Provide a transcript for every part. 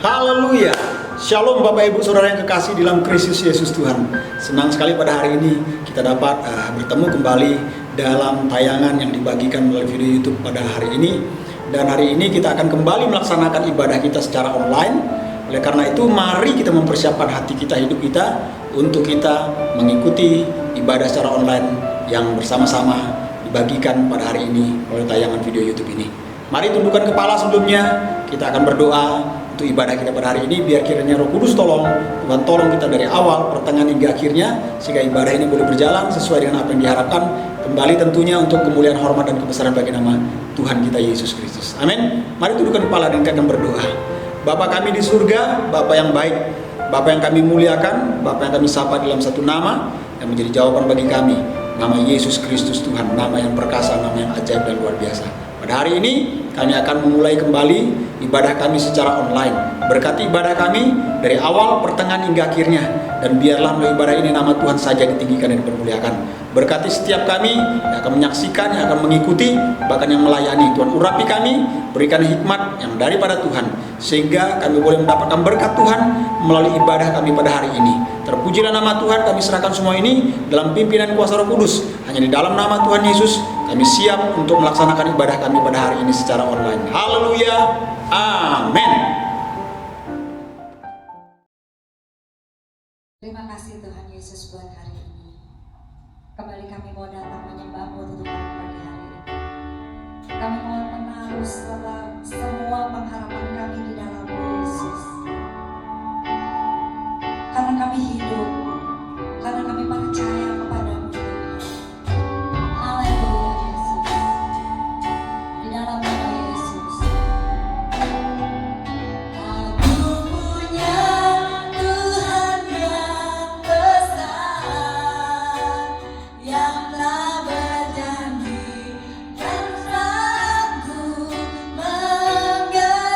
Haleluya. Shalom Bapak Ibu Saudara yang kekasih dalam Kristus Yesus Tuhan. Senang sekali pada hari ini kita dapat bertemu kembali dalam tayangan yang dibagikan melalui video YouTube pada hari ini. Dan hari ini kita akan kembali melaksanakan ibadah kita secara online. Oleh karena itu mari kita mempersiapkan hati kita, hidup kita untuk kita mengikuti ibadah secara online yang bersama-sama dibagikan pada hari ini oleh tayangan video YouTube ini. Mari tundukkan kepala sebelumnya, kita akan berdoa untuk ibadah kita pada hari ini. Biar kiranya Roh Kudus tolong, Tuhan tolong kita dari awal, pertengahan hingga akhirnya, sehingga ibadah ini boleh berjalan sesuai dengan apa yang diharapkan. Kembali tentunya untuk kemuliaan, hormat, dan kebesaran bagi nama Tuhan kita Yesus Kristus. Amin. Mari tundukkan kepala dan kita akan berdoa. Bapa kami di surga, Bapa yang baik, Bapa yang kami muliakan, Bapa yang kami sapa dalam satu nama yang menjadi jawaban bagi kami. Nama Yesus Kristus Tuhan, nama yang perkasa, nama yang ajaib dan luar biasa. Pada hari ini kami akan memulai kembali ibadah kami secara online. Berkati ibadah kami dari awal, pertengahan hingga akhirnya. Dan biarlah melalui ibadah ini nama Tuhan saja ditinggikan dan dipermuliakan. Berkati setiap kami yang akan menyaksikan, yang akan mengikuti, bahkan yang melayani. Tuhan urapi kami, berikan hikmat yang daripada Tuhan, sehingga kami boleh mendapatkan berkat Tuhan melalui ibadah kami pada hari ini. Terpujilah nama Tuhan, kami serahkan semua ini dalam pimpinan kuasa Roh Kudus. Hanya di dalam nama Tuhan Yesus kami siap untuk melaksanakan ibadah kami pada hari ini secara online. Haleluya. Amin. Terima kasih Tuhan Yesus buat hari ini. Kembali kami mau datang menyembah-Mu Tuhan pagi hari ini. Kami mau menaruh semua pengharapan kami di dalam Yesus. Karena kami hidup, karena kami percaya kepada-Mu Tuhan. Haleluya Yesus. Di dalam nama Yesus. Aku punya Tuhan yang besar, yang telah berjanji dan sanggup menggenapi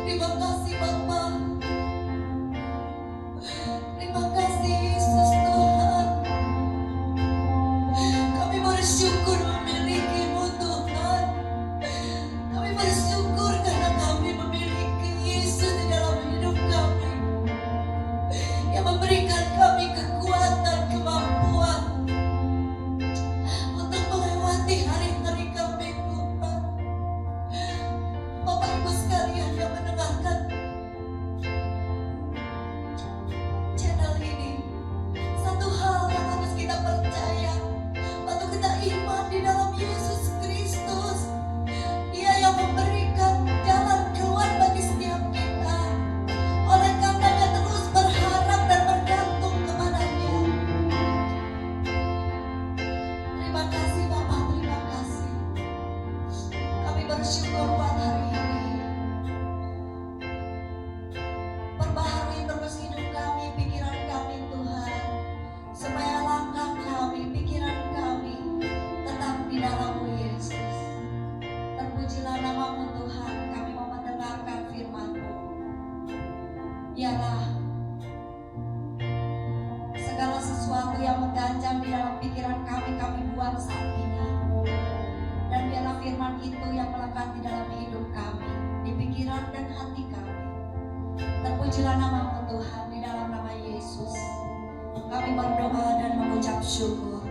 Terima kasih Bapa. Terima kasih Yesus Tuhan. Kami bersyukur memiliki-Mu Tuhan. Kami bersyukur karena kami memiliki Yesus di dalam hidup kami, yang memberikan kami kekuatan, kemampuan untuk melewati hari-hari kami Tuhan. Bapak Ibu sekalian yang mendengarkan channel ini, satu hal yang harus kita percaya waktu kita iman di dalam Yesus Kristus, Dia yang memberikan jalan keluar bagi setiap kita. Oleh karenanya terus berharap dan bergantung kepada-Nya. Terima kasih Bapak, terima kasih. Kami bersyukur buat hari ini. Perbaharui terus hidup kami, pikiran kami Tuhan, supaya langkah kami, pikiran kami tetap di dalam-Mu Yesus. Terpujilah nama-Mu Tuhan. Kami mau mendengarkan firman-Mu. Biarlah segala sesuatu yang mengganjal di dalam pikiran kami, kami buang saat ini. Dan biarlah firman itu yang melekat di dalam hidup kami, di pikiran dan hati kami. Terpujilah nama-Mu Tuhan, di dalam nama Yesus kami berdoa dan mengucap syukur.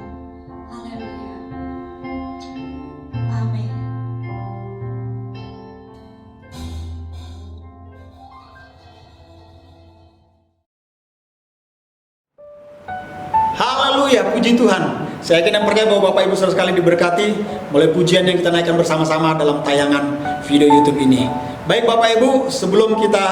Haleluya. Amin. Haleluya, puji Tuhan. Saya yakin dan percaya bahwa Bapak Ibu saudara sekalian diberkati oleh pujian yang kita naikkan bersama-sama dalam tayangan video YouTube ini. Baik Bapak Ibu, sebelum kita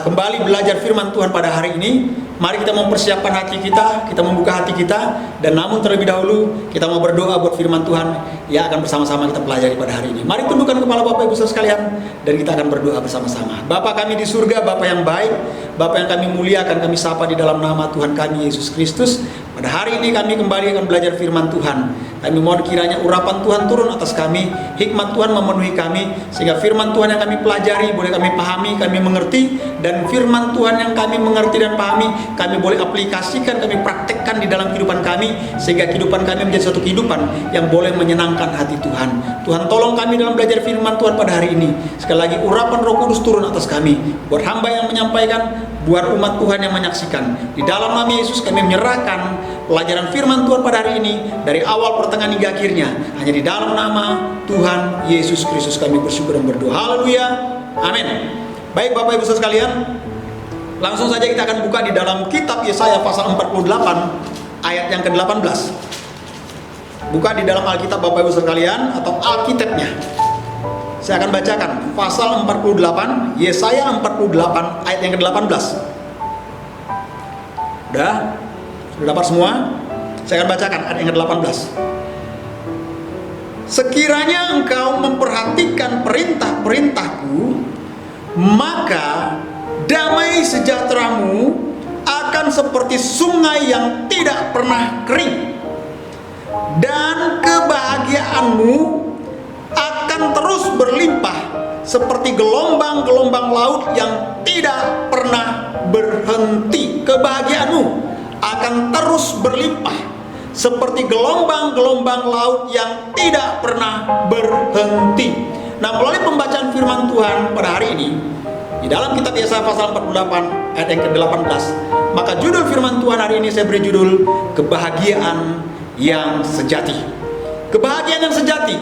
kembali belajar firman Tuhan pada hari ini, mari kita mempersiapkan hati kita membuka hati kita, dan namun terlebih dahulu kita mau berdoa buat firman Tuhan yang akan bersama-sama kita pelajari pada hari ini. Mari tundukkan kepala Bapak Ibu saudara sekalian dan kita akan berdoa bersama-sama. Bapa kami di surga, Bapa yang baik, Bapa yang kami muliakan, kami sapa di dalam nama Tuhan kami Yesus Kristus. Pada hari ini kami kembali akan belajar firman Tuhan. Kami mohon kiranya urapan Tuhan turun atas kami, hikmat Tuhan memenuhi kami, sehingga firman Tuhan yang kami pelajari boleh kami pahami, kami mengerti, dan firman Tuhan yang kami mengerti dan pahami, kami boleh aplikasikan, kami praktekkan di dalam kehidupan kami, sehingga kehidupan kami menjadi suatu kehidupan yang boleh menyenangkan hati Tuhan. Tuhan tolong kami dalam belajar firman Tuhan pada hari ini. Sekali lagi urapan Roh Kudus turun atas kami, buat hamba yang menyampaikan, buat umat Tuhan yang menyaksikan. Di dalam nama Yesus kami menyerahkan pelajaran firman Tuhan pada hari ini, dari awal pertengahan hingga akhirnya, hanya di dalam nama Tuhan Yesus Kristus kami bersyukur dan berdoa. Haleluya, amin. Baik Bapak Ibu saudara sekalian, langsung saja kita akan buka di dalam kitab Yesaya pasal 48 ayat yang ke-18. Buka di dalam Alkitab Bapak Ibu saudara sekalian, atau Alkitabnya. Saya akan bacakan pasal 48, Yesaya 48 ayat yang ke-18. Sudah dapat semua? Saya akan bacakan ayat yang ke-18. Sekiranya engkau memperhatikan perintah-perintahku, maka damai sejahteramu akan seperti sungai yang tidak pernah kering, dan kebahagiaanmu akan terus berlimpah seperti gelombang-gelombang laut yang tidak pernah berhenti. Kebahagiaanmu akan terus berlimpah seperti gelombang-gelombang laut yang tidak pernah berhenti. Nah, melalui pembacaan firman Tuhan pada hari ini di dalam kitab Yesaya pasal 48 ayat yang ke-18, maka judul firman Tuhan hari ini saya beri judul kebahagiaan yang sejati. Kebahagiaan yang sejati.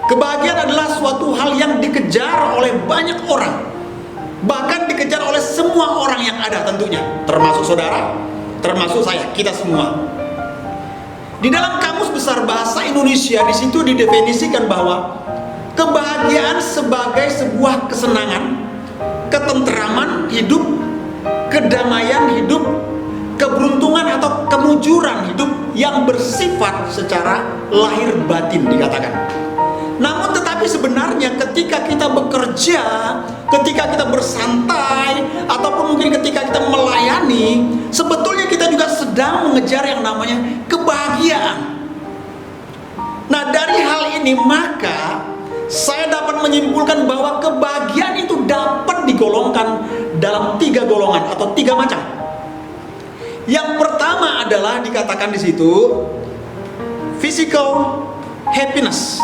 Kebahagiaan adalah suatu hal yang dikejar oleh banyak orang, bahkan dikejar oleh semua orang yang ada tentunya, termasuk saudara, termasuk saya, kita semua. Di dalam Kamus Besar Bahasa Indonesia, di situ didefinisikan bahwa kebahagiaan sebagai sebuah kesenangan, ketenteraman hidup, kedamaian hidup, keberuntungan atau kemujuran hidup yang bersifat secara lahir batin dikatakan. Namun tetapi sebenarnya ketika kita bekerja, ketika kita bersantai, ataupun mungkin ketika kita melayani, sebetulnya kita juga sedang mengejar yang namanya kebahagiaan. Nah, dari hal ini maka saya dapat menyimpulkan bahwa kebahagiaan itu dapat Yang pertama adalah dikatakan di situ physical happiness.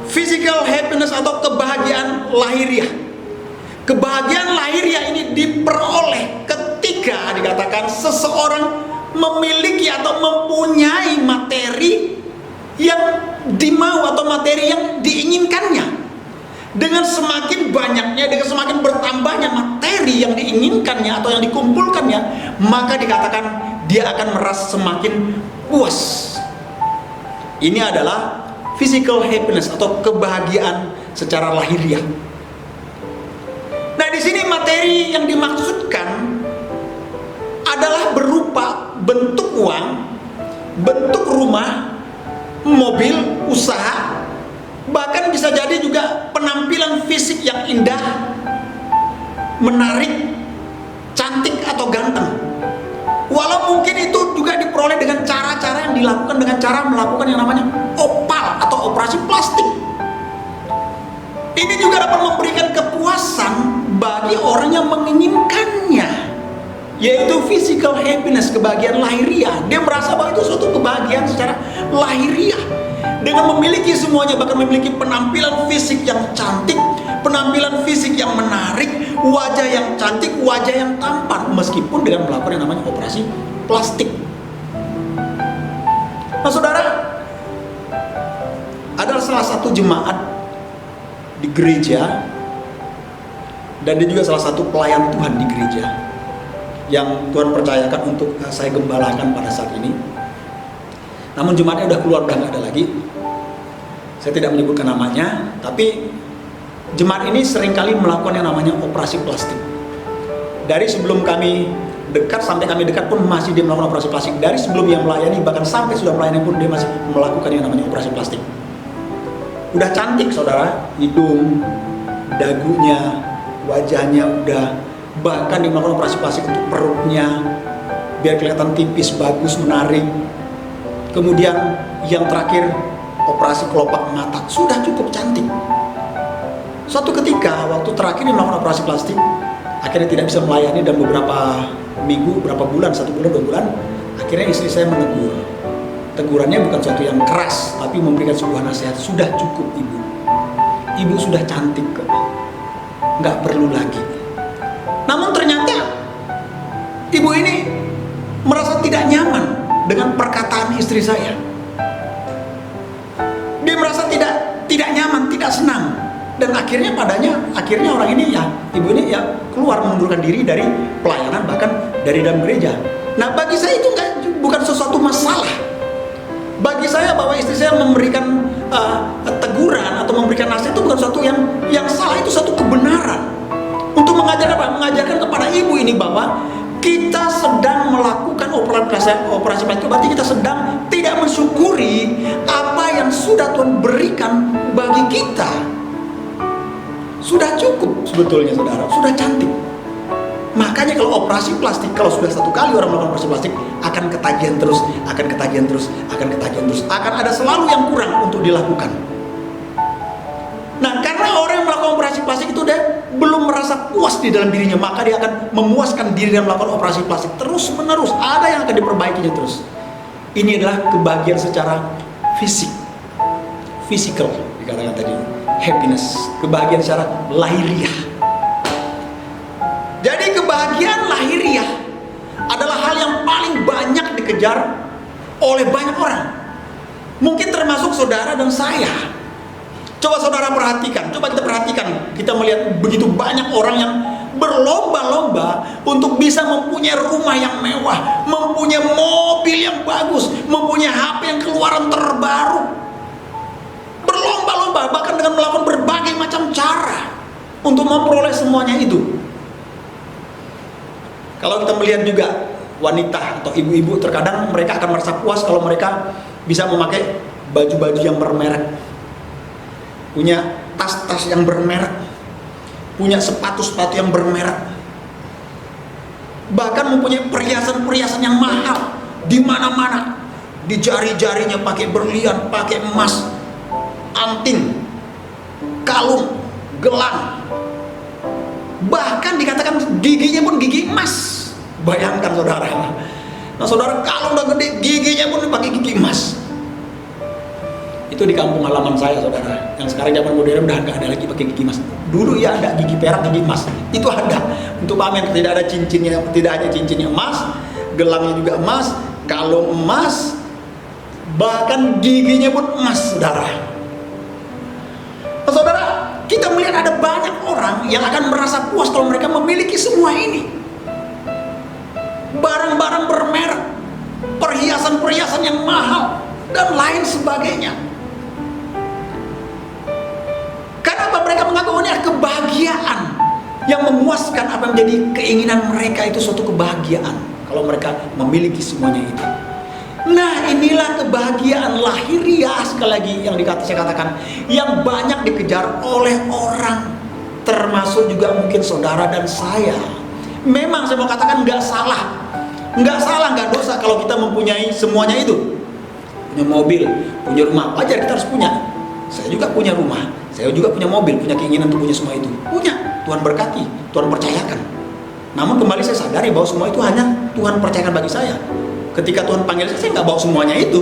Physical happiness atau kebahagiaan lahiriah. Kebahagiaan lahiriah ini diperoleh ketika dikatakan seseorang memiliki atau mempunyai materi yang dimau atau materi yang diinginkannya. Dengan semakin banyaknya, dengan semakin bertambahnya materi yang diinginkannya atau yang dikumpulkannya, maka dikatakan dia akan merasa semakin puas. Ini adalah physical happiness atau kebahagiaan secara lahiriah. Nah, di sini materi yang dimaksudkan adalah berupa bentuk uang, bentuk rumah, mobil, usaha, bahkan bisa jadi juga penampilan fisik yang indah, menarik, cantik atau ganteng. Walau mungkin itu juga diperoleh dengan cara-cara yang dilakukan dengan cara melakukan yang namanya opal atau operasi plastik. Ini juga dapat memberikan kepuasan bagi orang yang menginginkannya, yaitu physical happiness, kebahagiaan lahiriah. Dia merasa bahwa itu suatu kebahagiaan secara lahiriah. Dengan memiliki semuanya, bahkan memiliki penampilan fisik yang cantik, penampilan fisik yang menarik, wajah yang cantik, wajah yang tampan, meskipun dengan melakukan yang namanya operasi plastik. Nah, saudara, adalah salah satu jemaat di gereja, dan dia juga salah satu pelayan Tuhan di gereja yang Tuhan percayakan untuk saya gembalakan pada saat ini. Namun jemaatnya udah keluar, udah nggak ada lagi. Saya tidak menyebutkan namanya, tapi jemaat ini seringkali melakukan yang namanya operasi plastik. Dari sebelum kami dekat sampai kami dekat pun masih dia melakukan operasi plastik. Dari sebelum dia melayani, bahkan sampai sudah melayani pun dia masih melakukan yang namanya operasi plastik. Udah cantik saudara, hidung, dagunya, wajahnya udah, bahkan dia melakukan operasi plastik untuk perutnya biar kelihatan tipis, bagus, menarik. Kemudian yang terakhir operasi kelopak mata, sudah cukup cantik. Suatu ketika waktu terakhir dia melakukan operasi plastik, akhirnya tidak bisa melayani dan beberapa minggu, berapa bulan, 1 bulan, 2 bulan, akhirnya istri saya menegur. Tegurannya bukan sesuatu yang keras, tapi memberikan sebuah nasihat. Sudah cukup ibu, ibu sudah cantik kok, nggak perlu lagi. Namun ternyata ibu ini merasa tidak nyaman dengan perkataan istri saya. Dia merasa tidak nyaman, tidak senang, dan akhirnya orang ini ya, ibu ini ya keluar, mengundurkan diri dari pelayanan, bahkan dari dalam gereja. Nah, bagi saya itu bukan sesuatu masalah. Bagi saya bahwa istri saya memberikan teguran atau memberikan nasihat itu bukan sesuatu yang salah, itu satu kebenaran. Untuk mengajarkan apa? Mengajarkan kepada ibu ini bahwa kita sedang melakukan operasi plastik, berarti kita sedang tidak mensyukuri apa yang sudah Tuhan berikan bagi kita. Sudah cukup sebetulnya saudara, sudah cantik. Makanya kalau operasi plastik, kalau sudah 1 kali orang melakukan operasi plastik, akan ketagihan terus, akan ketagihan terus, akan ketagihan terus, akan ada selalu yang kurang untuk dilakukan. Nah, karena orang yang melakukan operasi plastik itu dia belum merasa puas di dalam dirinya, maka dia akan memuaskan diri dan melakukan operasi plastik terus menerus. Ada yang akan diperbaikinya terus. Ini adalah kebahagiaan secara fisik, physical dikatakan tadi, happiness, kebahagiaan secara lahiriah. Jadi kebahagiaan lahiriah adalah hal yang paling banyak dikejar oleh banyak orang, mungkin termasuk saudara dan saya. Coba saudara perhatikan, coba kita perhatikan, kita melihat begitu banyak orang yang berlomba-lomba untuk bisa mempunyai rumah yang mewah, mempunyai mobil yang bagus, mempunyai HP yang keluaran terbaru. Berlomba-lomba, bahkan dengan melakukan berbagai macam cara untuk memperoleh semuanya itu. Kalau kita melihat juga wanita atau ibu-ibu, terkadang mereka akan merasa puas kalau mereka bisa memakai baju-baju yang bermerek, punya tas-tas yang bermerek, punya sepatu-sepatu yang bermerek, bahkan mempunyai perhiasan-perhiasan yang mahal di mana-mana, di jari-jarinya pakai berlian, pakai emas, anting, kalung, gelang, bahkan dikatakan giginya pun gigi emas, Bayangkan saudara. Nah saudara, kalau udah gede giginya pun pakai gigi emas. Itu di kampung halaman saya saudara, yang sekarang zaman modern udah nggak ada lagi pakai gigi emas. Dulu ya ada gigi perak, gigi emas, itu ada untuk pamer. Tidak ada cincinnya, tidak hanya cincinnya emas, gelangnya juga emas, kalung emas, bahkan giginya pun emas saudara. Nah, saudara, kita melihat ada banyak orang yang akan merasa puas kalau mereka memiliki semua ini, barang-barang bermerek, perhiasan-perhiasan yang mahal dan lain sebagainya. Kenapa mereka mengaku ini adalah kebahagiaan yang memuaskan, apa yang menjadi keinginan mereka itu suatu kebahagiaan kalau mereka memiliki semuanya itu. Nah, inilah kebahagiaan lahiriah, sekali lagi yang saya katakan, yang banyak dikejar oleh orang, termasuk juga mungkin saudara dan saya. Memang saya mau katakan nggak salah, nggak dosa kalau kita mempunyai semuanya itu. Punya mobil, punya rumah, wajar kita harus punya. Saya juga punya rumah, saya juga punya mobil, punya keinginan untuk punya semua itu. Punya, Tuhan berkati, Tuhan percayakan. Namun kembali saya sadari bahwa semua itu hanya Tuhan percayakan bagi saya. Ketika Tuhan panggil saya nggak bawa semuanya itu.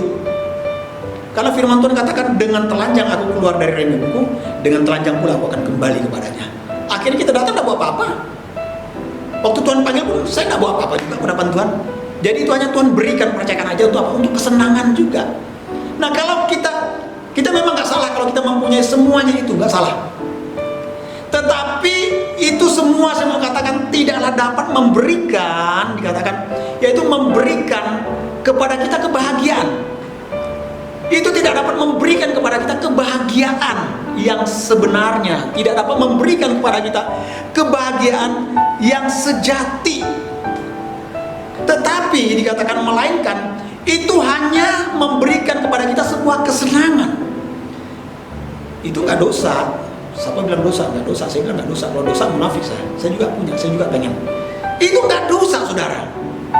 Karena firman Tuhan katakan, dengan telanjang aku keluar dari rembuku, dengan telanjang pula aku akan kembali kepadanya. Akhirnya kita datang tidak bawa apa-apa. Waktu Tuhan panggil pun saya nggak bawa apa-apa juga ke hadapan Tuhan. Jadi itu hanya Tuhan berikan, percayakan aja untuk apa? Untuk kesenangan juga. Nah kalau kita memang nggak salah kalau kita mempunyai semuanya itu, nggak salah. Tetapi itu semua saya mau katakan tidaklah dapat memberikan, dikatakan yaitu memberikan kepada kita kebahagiaan. Itu tidak dapat memberikan kepada kita kebahagiaan yang sebenarnya, tidak dapat memberikan kepada kita kebahagiaan yang sejati. Tetapi dikatakan melainkan itu hanya memberikan kepada kita sebuah kesenangan. Itu nggak dosa. Siapa bilang dosa? Nggak dosa. Saya bilang nggak dosa. Kalau dosa munafik saya. Saya juga punya, saya juga pengen. Itu nggak dosa saudara.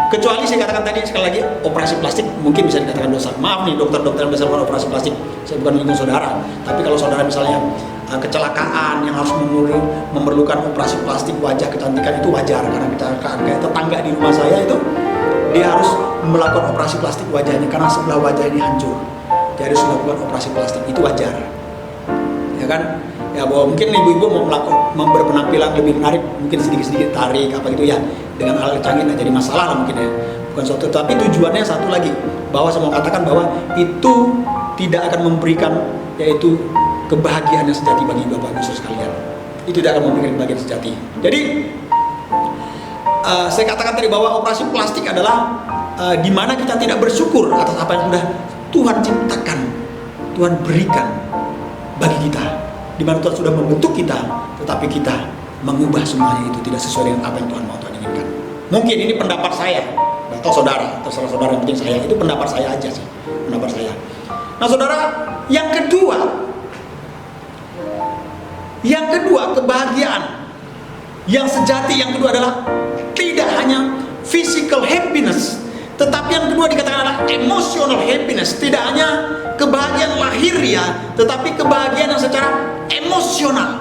Kecuali saya katakan tadi sekali lagi, operasi plastik mungkin bisa dikatakan dosa. Maaf nih dokter-dokter yang bisa melakukan operasi plastik, saya bukan menyinggung saudara. Tapi kalau saudara misalnya kecelakaan yang harus memerlukan operasi plastik wajah kecantikan, itu wajar. Karena kecelakaan kayak tetangga di rumah saya itu, dia harus melakukan operasi plastik wajahnya karena sebelah wajah ini hancur. Jadi harus melakukan operasi plastik, itu wajar. Ya kan? Ya bahwa mungkin ibu-ibu mau berpenampilan lebih menarik, mungkin sedikit-sedikit tarik apa gitu ya, dengan alat canggih nggak jadi masalah lah mungkin ya, bukan suatu. Tapi tujuannya satu lagi, bahwa saya mau katakan bahwa itu tidak akan memberikan yaitu kebahagiaan yang sejati bagi Bapak Ibu sekalian. Itu tidak akan memberikan kebahagiaan sejati. Jadi saya katakan tadi bahwa operasi plastik adalah di mana kita tidak bersyukur atas apa yang sudah Tuhan ciptakan, Tuhan berikan bagi kita. Di mana Tuhan sudah membentuk kita, tetapi kita mengubah semuanya itu tidak sesuai dengan apa yang Tuhan mau, Tuhan inginkan. Mungkin ini pendapat saya, atau saudara, terserah saudara yang penting saya, itu pendapat saya aja sih, pendapat saya. Nah saudara, yang kedua kebahagiaan yang sejati, yang kedua adalah tidak hanya physical happiness, tetapi yang kedua dikatakan adalah emotional happiness. Tidak hanya kebahagiaan lahiriah, tetapi kebahagiaan yang secara emosional.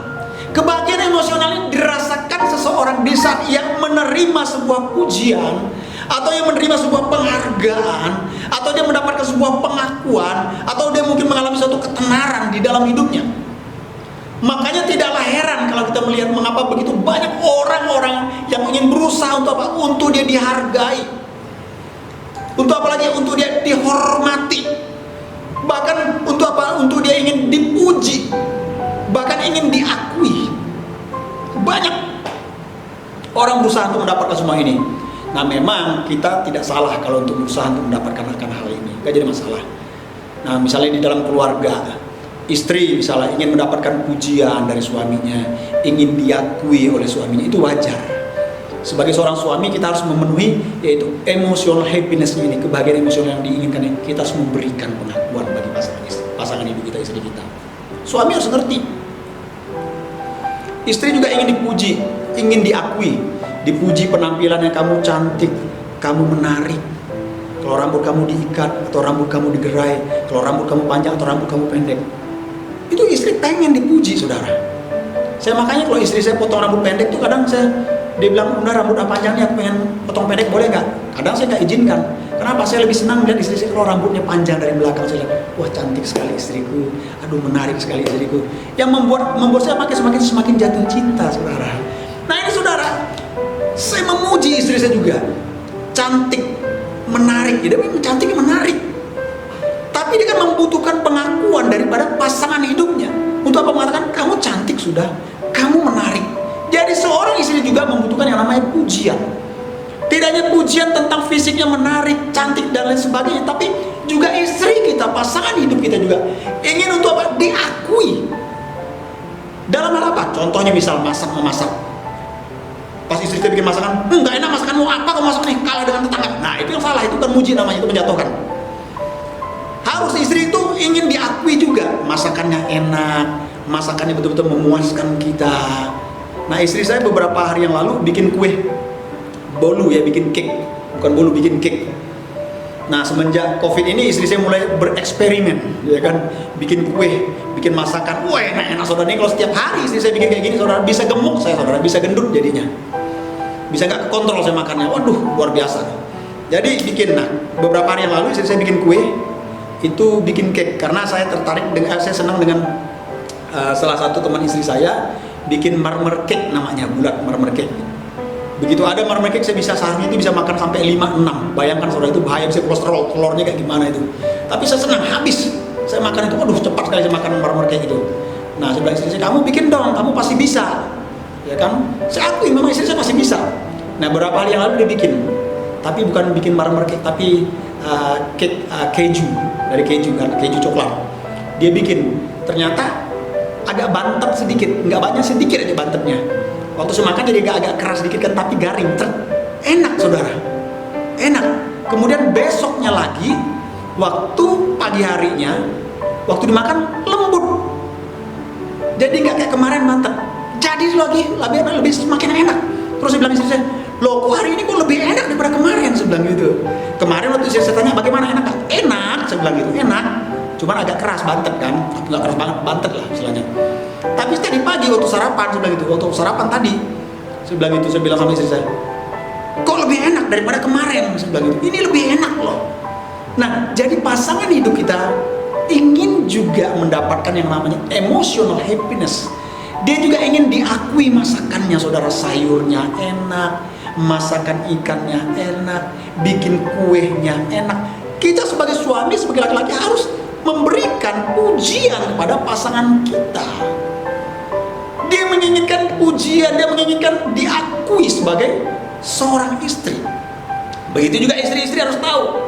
Kebahagiaan emosional ini dirasakan seseorang di saat ia menerima sebuah pujian, atau dia menerima sebuah penghargaan, atau dia mendapatkan sebuah pengakuan, atau dia mungkin mengalami suatu ketenaran di dalam hidupnya. Makanya tidaklah heran kalau kita melihat mengapa begitu banyak orang-orang yang ingin berusaha untuk apa? Untuk dia dihargai, untuk apa lagi? Untuk dia dihormati, bahkan untuk apa? Untuk dia ingin dipuji, bahkan ingin diakui. Banyak orang berusaha untuk mendapatkan semua ini. Nah memang kita tidak salah kalau untuk berusaha untuk mendapatkan hal ini, gak jadi masalah. Nah misalnya di dalam keluarga, istri misalnya ingin mendapatkan pujian dari suaminya, ingin diakui oleh suaminya, itu wajar. Sebagai seorang suami kita harus memenuhi yaitu emotional happiness ini, kebahagiaan emosional yang diinginkan. Kita harus memberikan pengakuan bagi pasangan hidup kita, istri kita. Suami harus ngerti. Istri juga ingin dipuji, ingin diakui, dipuji penampilannya, kamu cantik, kamu menarik. Kalau rambut kamu diikat atau rambut kamu digerai, kalau rambut kamu panjang atau rambut kamu pendek, itu istri pengen dipuji saudara. Saya makanya kalau istri saya potong rambut pendek tuh kadang dia bilang, "Bunda, rambut panjang nih, aku pengen potong pendek, boleh nggak?" Kadang saya nggak izinkan. Kenapa? Saya lebih senang melihat istri saya kalau rambutnya panjang dari belakang. Saya lihat, wah cantik sekali istriku, aduh menarik sekali istriku. Yang membuat saya semakin jatuh cinta, saudara. Nah ini saudara, saya memuji istri saya juga, cantik, menarik. Dia memang cantik, menarik. Tapi dia kan membutuhkan pengakuan daripada pasangan hidupnya. Untuk apa mengatakan, kamu cantik sudah, kamu menarik. Jadi seorang istri juga membutuhkan yang namanya pujian. Tidak hanya pujian tentang fisiknya menarik, cantik dan lain sebagainya, tapi juga istri kita, pasangan hidup kita juga ingin untuk apa? Diakui. Dalam hal apa? Contohnya misal memasak. Pas istri kita bikin masakan, nggak enak masakanmu, apa kamu masak nih, kalah dengan tetangga. Nah itu yang salah, itu kan muji namanya, itu menjatuhkan. Harus istri itu ingin diakui juga, masakannya enak, masakannya betul-betul memuaskan kita. Nah istri saya beberapa hari yang lalu bikin kue bolu, ya, bikin cake, bukan bolu, bikin cake. Nah semenjak COVID ini istri saya mulai bereksperimen, ya kan, bikin kue, bikin masakan. Wah enak saudara, ini kalau setiap hari istri saya bikin kayak gini saudara, bisa gemuk saya saudara, bisa gendut jadinya, bisa nggak kekontrol saya makannya. Waduh luar biasa. Jadi bikin, nah beberapa hari yang lalu istri saya bikin kue, itu bikin cake karena saya tertarik dengan, saya senang dengan salah satu teman istri saya bikin marmer cake, namanya bulat marmer cake. Begitu ada marmer cake, saya bisa sehari itu bisa makan sampai 5-6. Bayangkan saudara, itu bahaya, bisa kolesterol, telurnya kayak gimana itu. Tapi saya senang, habis saya makan itu, waduh cepat sekali saya makan marmer cake itu. Nah saya bilang istri saya, kamu bikin dong, kamu pasti bisa, ya kan. Saya akui memang istri saya pasti bisa. Nah beberapa hari yang lalu dia bikin, tapi bukan bikin marmer cake, tapi cake keju, dari keju kan, keju coklat. Dia bikin, ternyata agak bantet sedikit, nggak banyak, sedikit aja bantetnya. Waktu saya makan jadi agak keras sedikit kan, tapi garing, enak saudara, enak. Kemudian besoknya lagi, waktu pagi harinya, waktu dimakan lembut, jadi nggak kayak kemarin bantet, jadi lebih semakin enak. Terus saya bilang istri saya, loh kok hari ini kok lebih enak daripada kemarin? Saya bilang gitu. Kemarin waktu saya tanya bagaimana, enak gak? Enak, saya bilang gitu, enak. Cuman agak keras bantet kan, tapi nggak keras banget, bantet lah istilahnya. Tapi tadi pagi waktu sarapan, saya bilang gitu, waktu sarapan tadi, saya bilang gitu, saya bilang sama istri saya, kok lebih enak daripada kemarin? Saya bilang gitu, ini lebih enak loh. Nah, jadi pasangan hidup kita ingin juga mendapatkan yang namanya emotional happiness. Dia juga ingin diakui masakannya, saudara, sayurnya enak, masakan ikannya enak, bikin kuenya enak. Kita sebagai suami, sebagai laki-laki harus memberikan pujian kepada pasangan kita. Dia menginginkan pujian, dia menginginkan diakui sebagai seorang istri. Begitu juga istri-istri harus tahu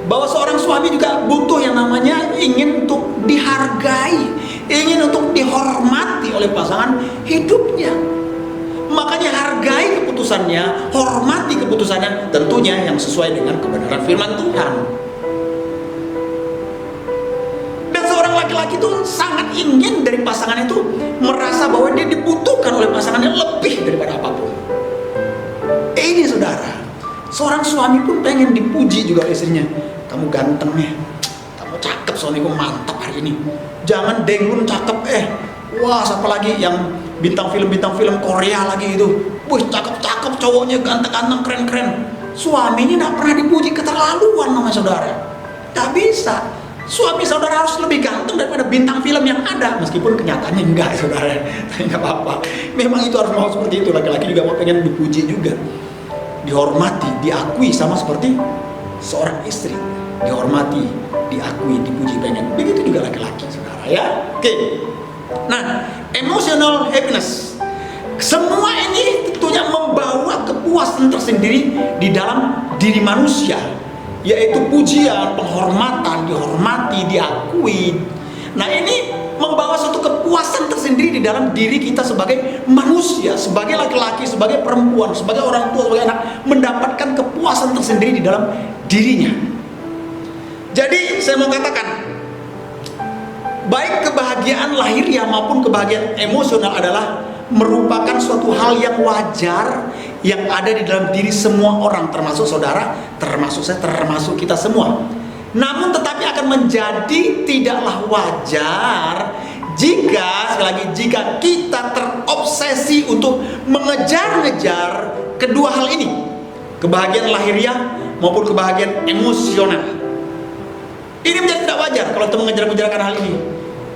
bahwa seorang suami juga butuh yang namanya ingin untuk dihargai, ingin untuk dihormati oleh pasangan hidupnya. Makanya hargai keputusannya, hormati keputusannya, tentunya yang sesuai dengan kebenaran firman Tuhan. Laki-laki itu sangat ingin dari pasangan itu merasa bahwa dia dibutuhkan oleh pasangannya lebih daripada apapun. Ini saudara, seorang suami pun pengen dipuji juga oleh istrinya. Kamu ganteng ya, kamu cakep, suamiku mantap hari ini. Jangan denglun cakep, wah siapa lagi yang bintang film Korea lagi itu, wih cakep cowoknya, ganteng keren. Suaminya gak pernah dipuji, keterlaluan namanya saudara. Gak bisa. Suami saudara harus lebih ganteng daripada bintang film yang ada, meskipun kenyataannya enggak saudara, tapi nggak apa-apa. Memang itu harus mau seperti itu. Laki-laki juga mau pengen dipuji juga, dihormati, diakui, sama seperti seorang istri, dihormati, diakui, dipuji pengen. Begitu juga laki-laki saudara ya. Oke. Nah, emotional happiness, semua ini tentunya membawa kepuasan tersendiri di dalam diri manusia, yaitu pujian, penghormatan, dihormati, diakui. Nah ini membawa suatu kepuasan tersendiri di dalam diri kita sebagai manusia, sebagai laki-laki, sebagai perempuan, sebagai orang tua, sebagai anak, mendapatkan kepuasan tersendiri di dalam dirinya. Jadi saya mau katakan, baik kebahagiaan lahiriah maupun kebahagiaan emosional adalah merupakan suatu hal yang wajar yang ada di dalam diri semua orang, termasuk saudara, termasuk saya, termasuk kita semua. Namun tetapi akan menjadi tidaklah wajar Sekali lagi, jika kita terobsesi untuk mengejar-ngejar kedua hal ini, kebahagiaan lahiriah maupun kebahagiaan emosional, ini menjadi tidak wajar kalau kita mengejar-ngejarkan hal ini,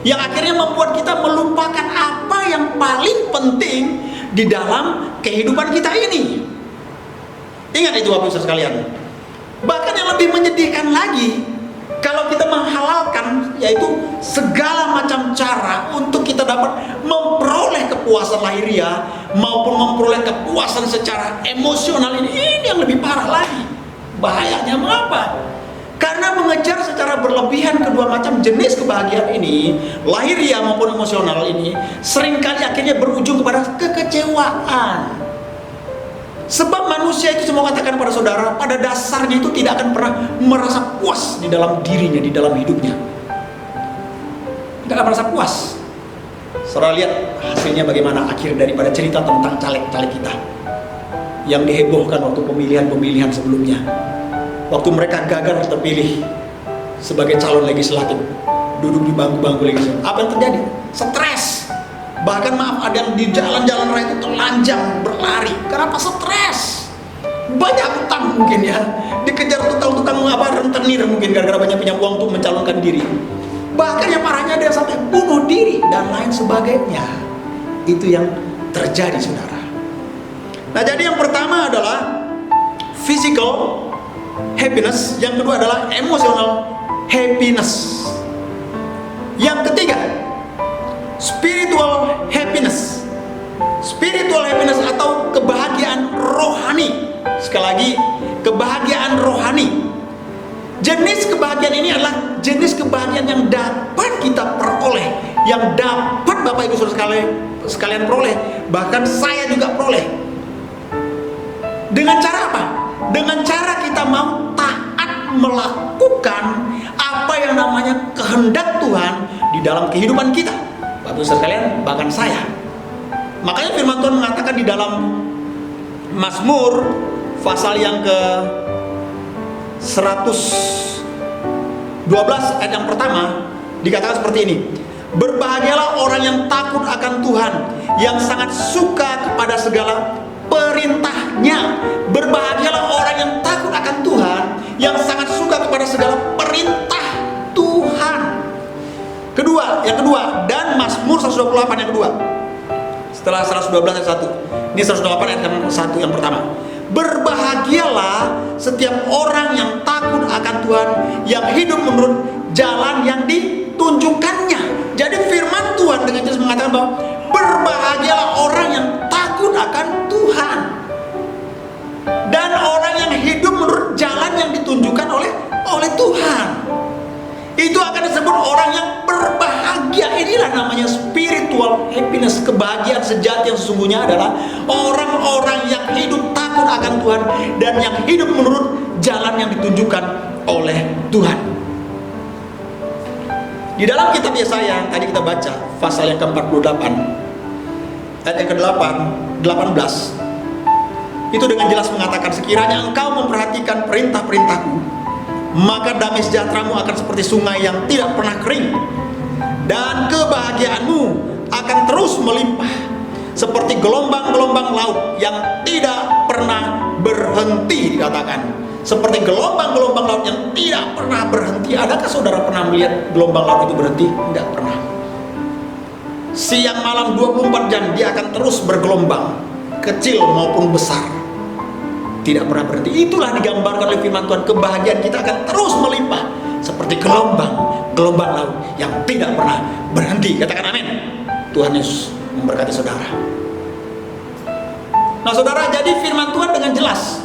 yang akhirnya membuat kita melupakan apa yang paling penting di dalam kehidupan kita ini. Ingat itu Bapak Ibu sekalian. Bahkan yang lebih menyedihkan lagi, kalau kita menghalalkan, yaitu segala macam cara untuk kita dapat memperoleh kepuasan lahiriah maupun memperoleh kepuasan secara emosional, ini yang lebih parah lagi. Bahayanya mengapa? Karena mengejar secara berlebihan kedua macam jenis kebahagiaan ini, lahiriah maupun emosional ini, seringkali akhirnya berujung kepada kekecewaan. Sebab manusia itu, semua katakan pada saudara, pada dasarnya itu tidak akan pernah merasa puas di dalam dirinya, di dalam hidupnya. Tidak akan merasa puas. Saudara lihat hasilnya bagaimana akhir daripada cerita tentang caleg-caleg kita yang dihebohkan waktu pemilihan-pemilihan sebelumnya. Waktu mereka gagal terpilih sebagai calon legislatif, duduk di bangku-bangku legislatif, apa yang terjadi? Stres. Bahkan maaf, ada yang di jalan-jalan raya itu telanjang berlari. Kenapa? Stres. Banyak utang mungkin ya, dikejar tukang-tukang rentenir mungkin gara-gara banyak punya uang untuk mencalonkan diri. Bahkan yang parahnya ada yang sampai bunuh diri dan lain sebagainya. Itu yang terjadi, saudara. Nah, jadi yang pertama adalah physical happiness, yang kedua adalah emotional happiness, yang ketiga spiritual happiness. Spiritual happiness atau kebahagiaan rohani. Sekali lagi, kebahagiaan rohani. Jenis kebahagiaan ini adalah jenis kebahagiaan yang dapat kita peroleh, yang dapat Bapak Ibu Saudara sekalian peroleh, bahkan saya juga peroleh. Dengan cara apa? Dengan cara kita mau taat melakukan apa yang namanya kehendak Tuhan di dalam kehidupan kita. Bapak Ibu sekalian, bahkan saya. Makanya firman Tuhan mengatakan di dalam Mazmur pasal yang ke 112 ayat yang pertama dikatakan seperti ini. Berbahagialah orang yang takut akan Tuhan, yang sangat suka kepada segala perintahnya. Berbahagialah orang yang takut akan Tuhan, yang sangat suka kepada segala perintah Tuhan. Yang kedua, dan Mazmur 128 yang kedua. Setelah 112 ayat 1. Ini 128 ayat 1 yang pertama. Berbahagialah setiap orang yang takut akan Tuhan, yang hidup menurut jalan yang ditunjukkannya. Jadi firman Tuhan dengan jelas mengatakan bahwa berbahagialah orang yang takut akan Tuhan, dan orang yang hidup menurut jalan yang ditunjukkan oleh Tuhan. Itu akan disebut orang yang berbahagia. Inilah namanya spiritual happiness. Kebahagiaan sejati yang sesungguhnya adalah orang-orang yang hidup takut akan Tuhan dan yang hidup menurut jalan yang ditunjukkan oleh Tuhan. Di dalam kitab Yesaya tadi kita baca pasal yang ke-48 ayat yang ke-18 itu dengan jelas mengatakan, sekiranya engkau memperhatikan perintah-perintahku, maka damai sejahteramu akan seperti sungai yang tidak pernah kering, dan kebahagiaanmu akan terus melimpah seperti gelombang-gelombang laut yang tidak pernah berhenti. Dikatakan seperti gelombang-gelombang laut yang tidak pernah berhenti. Adakah saudara pernah melihat gelombang laut itu berhenti? Tidak pernah. Siang malam 24 jam dia akan terus bergelombang, kecil maupun besar, tidak pernah berhenti. Itulah digambarkan oleh firman Tuhan. Kebahagiaan kita akan terus melimpah seperti gelombang laut yang tidak pernah berhenti. Katakan amin. Tuhan Yesus memberkati saudara. Nah saudara, jadi firman Tuhan dengan jelas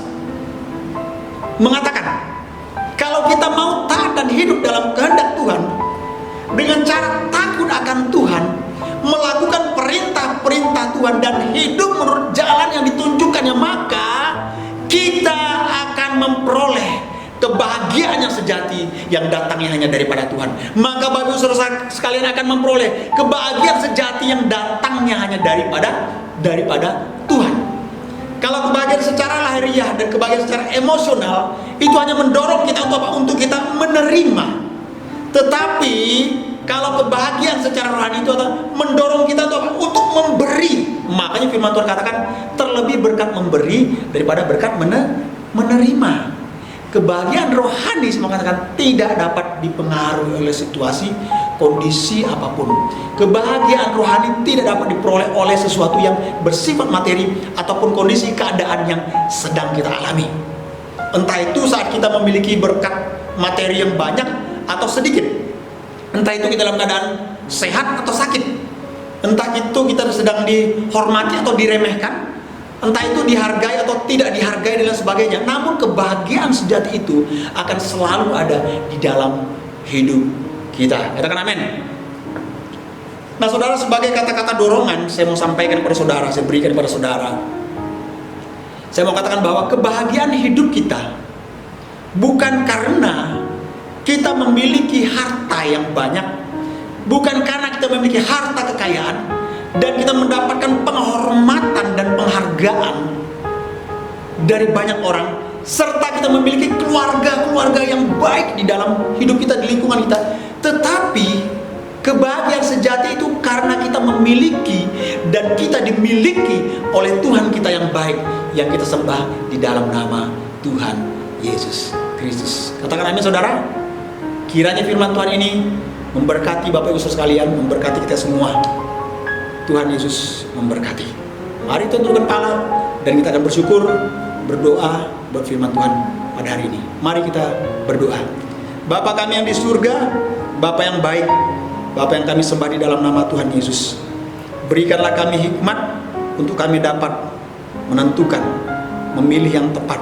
mengatakan, kalau kita mau taat dan hidup dalam kehendak Tuhan dengan cara takut akan Tuhan, melakukan perintah-perintah Tuhan dan hidup menurut jalan yang ditunjukkannya, maka kita akan memperoleh kebahagiaan yang sejati yang datangnya hanya daripada Tuhan. Maka Bapak Ibu Saudara sekalian akan memperoleh kebahagiaan sejati yang datangnya hanya daripada Tuhan. Kalau kebahagiaan secara lahiriah dan kebahagiaan secara emosional itu hanya mendorong kita untuk apa? Untuk kita menerima. Tetapi Kalau kebahagiaan secara rohani itu adalah mendorong kita untuk memberi. Makanya firman Tuhan katakan terlebih berkat memberi daripada berkat menerima. Kebahagiaan rohani semua katakan tidak dapat dipengaruhi oleh situasi, kondisi apapun. Kebahagiaan rohani tidak dapat diperoleh oleh sesuatu yang bersifat materi ataupun kondisi keadaan yang sedang kita alami. Entah itu saat kita memiliki berkat materi yang banyak atau sedikit. Entah itu kita dalam keadaan sehat atau sakit. Entah itu kita sedang dihormati atau diremehkan. Entah itu dihargai atau tidak dihargai dan sebagainya. Namun kebahagiaan sejati itu akan selalu ada di dalam hidup kita. Katakan amin. Nah saudara, sebagai kata-kata dorongan saya mau sampaikan kepada saudara, saya berikan kepada saudara. Saya mau katakan bahwa kebahagiaan hidup kita bukan karena kita memiliki harta yang banyak, bukan karena kita memiliki harta kekayaan dan kita mendapatkan penghormatan dan penghargaan dari banyak orang, serta kita memiliki keluarga-keluarga yang baik di dalam hidup kita, di lingkungan kita. Tetapi kebahagiaan sejati itu karena kita memiliki dan kita dimiliki oleh Tuhan kita yang baik, yang kita sembah di dalam nama Tuhan Yesus Kristus. Katakan amin saudara. Kiranya firman Tuhan ini memberkati Bapak Ibu sekalian, memberkati kita semua. Tuhan Yesus memberkati. Mari tundukkan kepala dan kita akan bersyukur, berdoa buat firman Tuhan pada hari ini. Mari kita berdoa. Bapa kami yang di surga, Bapa yang baik, Bapa yang kami sembah di dalam nama Tuhan Yesus, berikanlah kami hikmat untuk kami dapat menentukan, memilih yang tepat,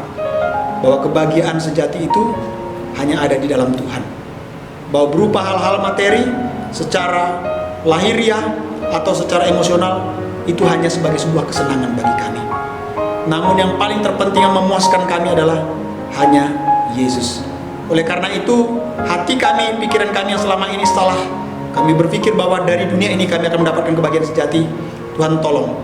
bahwa kebahagiaan sejati itu hanya ada di dalam Tuhan. Bahwa berupa hal-hal materi secara lahiriah atau secara emosional itu hanya sebagai sebuah kesenangan bagi kami. Namun yang paling terpenting yang memuaskan kami adalah hanya Yesus. Oleh karena itu hati kami, pikiran kami yang selama ini salah, kami berpikir bahwa dari dunia ini kami akan mendapatkan kebahagiaan sejati. Tuhan tolong,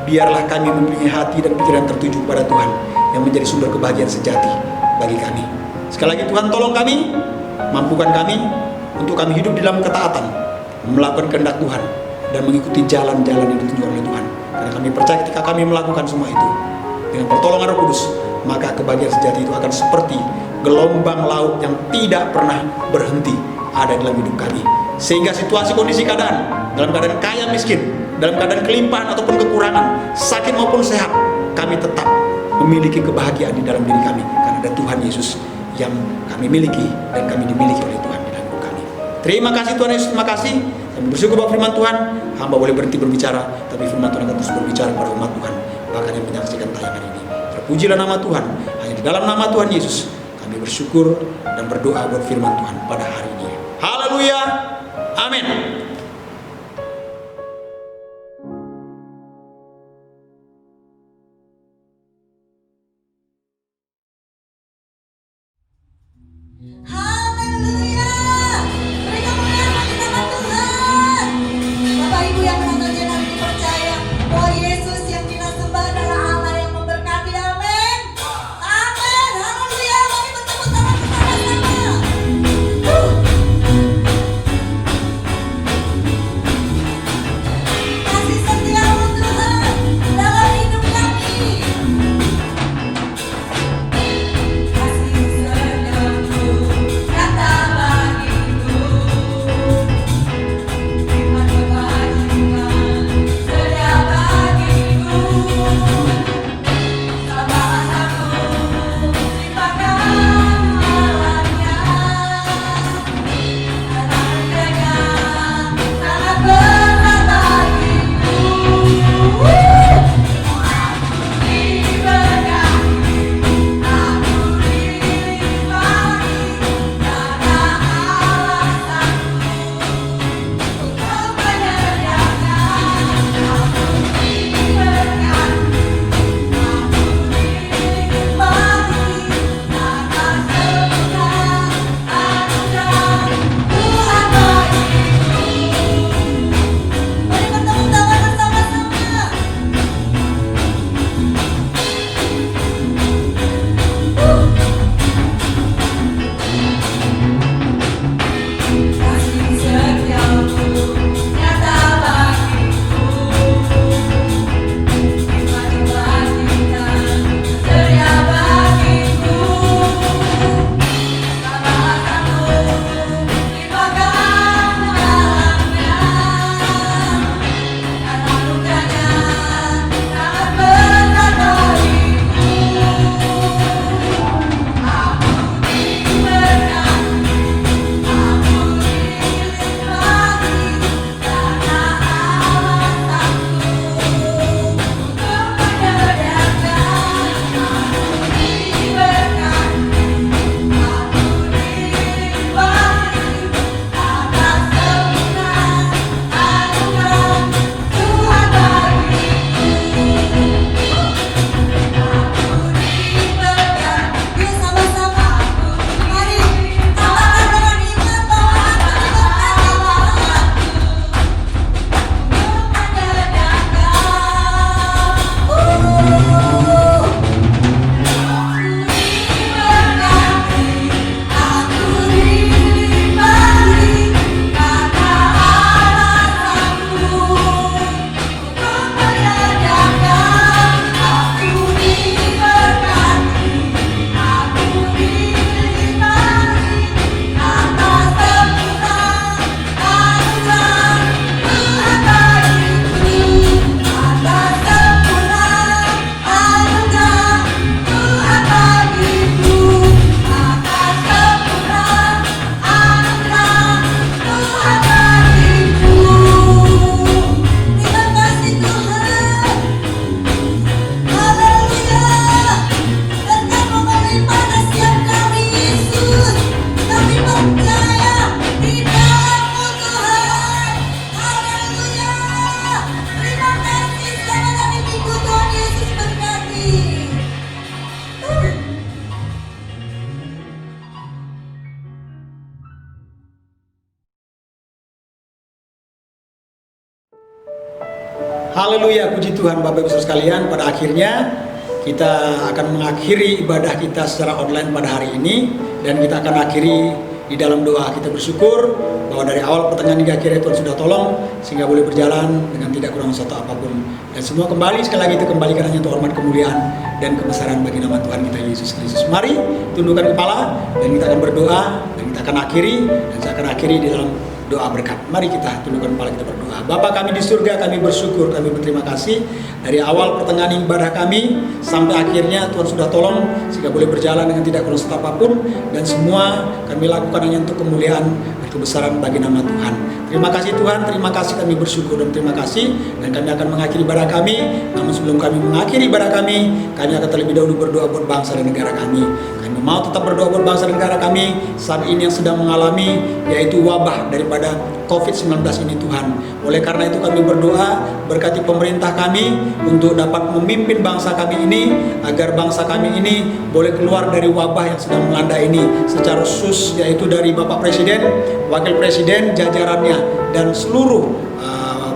biarlah kami mempunyai hati dan pikiran tertuju kepada Tuhan yang menjadi sumber kebahagiaan sejati bagi kami. Sekali lagi Tuhan tolong kami, mampukan kami untuk kami hidup dalam ketaatan, melakukan kehendak Tuhan dan mengikuti jalan-jalan yang ditunjukkan oleh Tuhan. Karena kami percaya ketika kami melakukan semua itu dengan pertolongan Roh Kudus, maka kebahagiaan sejati itu akan seperti gelombang laut yang tidak pernah berhenti ada dalam hidup kami. Sehingga situasi kondisi keadaan, dalam keadaan kaya miskin, dalam keadaan kelimpahan ataupun kekurangan, sakit maupun sehat, kami tetap memiliki kebahagiaan di dalam diri kami karena ada Tuhan Yesus yang kami miliki dan kami dimiliki oleh Tuhan di dalam hidup kami. Terima kasih Tuhan Yesus, terima kasih. Kami bersyukur bahwa firman Tuhan, hamba boleh berhenti berbicara, tapi firman Tuhan akan terus berbicara kepada umat Tuhan, bahkan yang menyaksikan tayangan ini. Terpujilah nama Tuhan, hanya di dalam nama Tuhan Yesus kami bersyukur dan berdoa buat firman Tuhan pada hari ini. Haleluya, amin. Haleluya. Beri kemuliaan bagi nama Tuhan. Bapak Ibu yang menonton channel ini percaya bahwa Yesus yang kita sembah adalah Allah yang memberkati. Amin. Amin. Haleluya. Mari bertepuk tangan bersama-sama. Haleluya, puji Tuhan Bapak Ibu Saudara sekalian. Pada akhirnya kita akan mengakhiri ibadah kita secara online pada hari ini. Dan kita akan akhiri di dalam doa. Kita bersyukur bahwa dari awal pertengahan hingga akhirnya Tuhan sudah tolong sehingga boleh berjalan dengan tidak kurang satu apapun. Dan semua kembali sekali lagi kita kembalikan hanya untuk hormat, kemuliaan dan kebesaran bagi nama Tuhan kita Yesus Kristus. Mari tundukkan kepala dan kita akan berdoa dan kita akan akhiri, dan saya akan akhiri di dalam doa berkat. Mari kita tundukkan kepala, kita berdoa. Bapa kami di surga, kami bersyukur, kami berterima kasih dari awal pertengahan ibadah kami sampai akhirnya Tuhan sudah tolong sehingga boleh berjalan dengan tidak kurang satu apapun, dan semua kami lakukan hanya untuk kemuliaan dan kebesaran bagi nama Tuhan. Terima kasih Tuhan, terima kasih, kami bersyukur dan terima kasih, dan kami akan mengakhiri ibadah kami. Namun sebelum kami mengakhiri ibadah kami akan terlebih dahulu berdoa buat bangsa dan negara kami. Kami mau tetap berdoa buat bangsa dan negara kami saat ini yang sedang mengalami yaitu wabah daripada COVID-19 ini Tuhan. Oleh karena itu kami berdoa, berkati pemerintah kami untuk dapat memimpin bangsa kami ini, agar bangsa kami ini boleh keluar dari wabah yang sedang melanda ini secara khusus, yaitu dari Bapak Presiden, Wakil Presiden, jajarannya, dan seluruh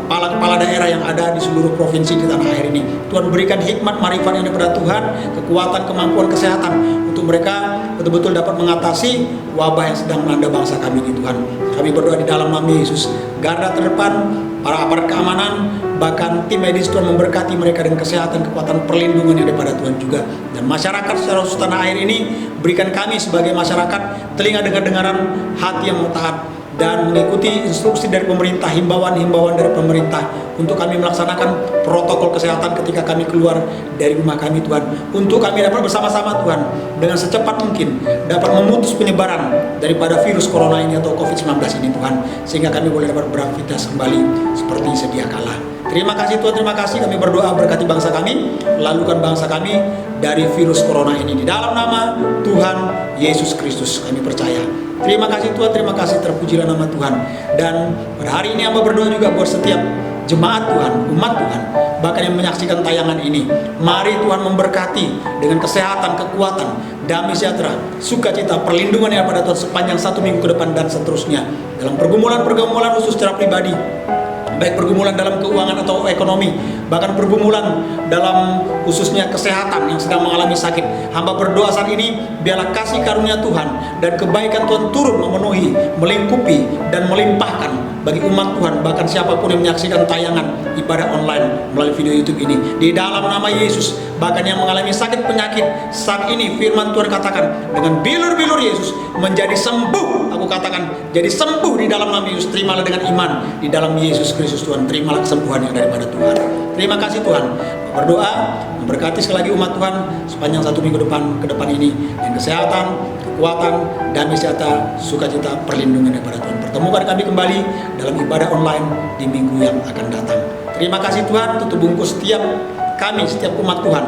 kepala-kepala daerah yang ada di seluruh provinsi di tanah air ini. Tuhan berikan hikmat marifat yang daripada Tuhan, kekuatan, kemampuan, kesehatan untuk mereka betul-betul dapat mengatasi wabah yang sedang melanda bangsa kami ini Tuhan. Kami berdoa di dalam nama Yesus. Garda terdepan, para aparat keamanan, bahkan tim medis, Tuhan memberkati mereka dengan kesehatan, kekuatan, perlindungan yang daripada Tuhan juga. Dan masyarakat secara khusus tanah air ini, berikan kami sebagai masyarakat telinga dengar-dengaran, hati yang mau taat, dan mengikuti instruksi dari pemerintah, himbauan-himbauan dari pemerintah untuk kami melaksanakan protokol kesehatan ketika kami keluar dari rumah kami Tuhan, untuk kami dapat bersama-sama Tuhan dengan secepat mungkin dapat memutus penyebaran daripada virus corona ini atau COVID-19 ini Tuhan, sehingga kami boleh dapat beraktivitas kembali seperti sedia kala. Terima kasih Tuhan, terima kasih. Kami berdoa berkati bangsa kami, lalukan bangsa kami dari virus corona ini. Di dalam nama Tuhan Yesus Kristus kami percaya. Terima kasih Tuhan, terima kasih, terpujilah nama Tuhan. Dan pada hari ini hamba berdoa juga buat setiap jemaat Tuhan, umat Tuhan, bahkan yang menyaksikan tayangan ini. Mari Tuhan memberkati dengan kesehatan, kekuatan, damai sejahtera, sukacita, perlindungan yang pada Tuhan sepanjang 1 minggu ke depan dan seterusnya. Dalam pergumulan-pergumulan khusus secara pribadi, baik pergumulan dalam keuangan atau ekonomi, bahkan pergumulan dalam khususnya kesehatan yang sedang mengalami sakit. Hamba berdoa saat ini, biarlah kasih karunia Tuhan dan kebaikan Tuhan turun memenuhi, melingkupi, dan melimpahkan bagi umat Tuhan, bahkan siapapun yang menyaksikan tayangan ibadah online melalui video YouTube ini. Di dalam nama Yesus, bahkan yang mengalami sakit penyakit saat ini, firman Tuhan katakan, dengan bilur-bilur Yesus menjadi sembuh. Aku katakan, jadi sembuh di dalam nama Yesus. Terimalah dengan iman di dalam Yesus Kristus Tuhan. Terimalah kesembuhan yang daripada Tuhan. Terima kasih Tuhan. Berdoa memberkati sekali lagi umat Tuhan sepanjang 1 minggu ke depan ini, dengan kesehatan, kekuatan, damai sejahtera, sukacita, perlindungan daripada Tuhan. Pertemukan kami kembali dalam ibadah online di minggu yang akan datang. Terima kasih Tuhan. Tutup bungkus setiap kami, setiap umat Tuhan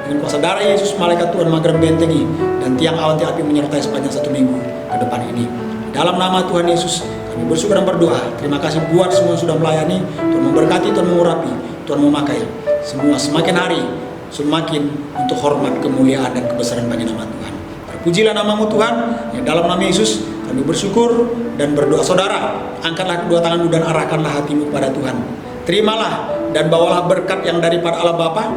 dengan kuasa darah Yesus, malaikat Tuhan mageran bentengi, dan tiang awan tiang api menyertai sepanjang 1 minggu ke depan ini. Dalam nama Tuhan Yesus kami bersyukur dan berdoa. Terima kasih buat semua yang sudah melayani. Tuhan memberkati, Tuhan mengurapi, Tuhan memakai semua semakin hari semakin untuk hormat, kemuliaan, dan kebesaran bagi nama Tuhan. Terpujilah namamu Tuhan. Yang dalam nama Yesus kami bersyukur dan berdoa. Saudara, angkatlah kedua tanganmu dan arahkanlah hatimu kepada Tuhan. Terimalah dan bawalah berkat yang daripada Allah Bapa,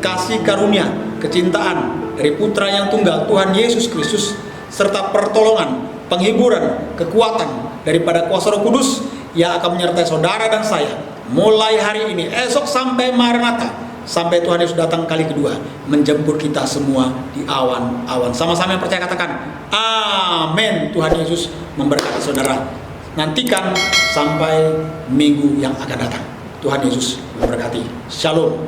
kasih karunia, kecintaan dari Putra yang tunggal Tuhan Yesus Kristus, serta pertolongan, penghiburan, kekuatan daripada kuasa Roh Kudus yang akan menyertai saudara dan saya mulai hari ini, esok sampai Maranatha, sampai Tuhan Yesus datang kali kedua menjemput kita semua di awan-awan. Sama-sama yang percaya katakan amin. Tuhan Yesus memberkati saudara. Nantikan sampai minggu yang akan datang. Tuhan Yesus memberkati. Shalom.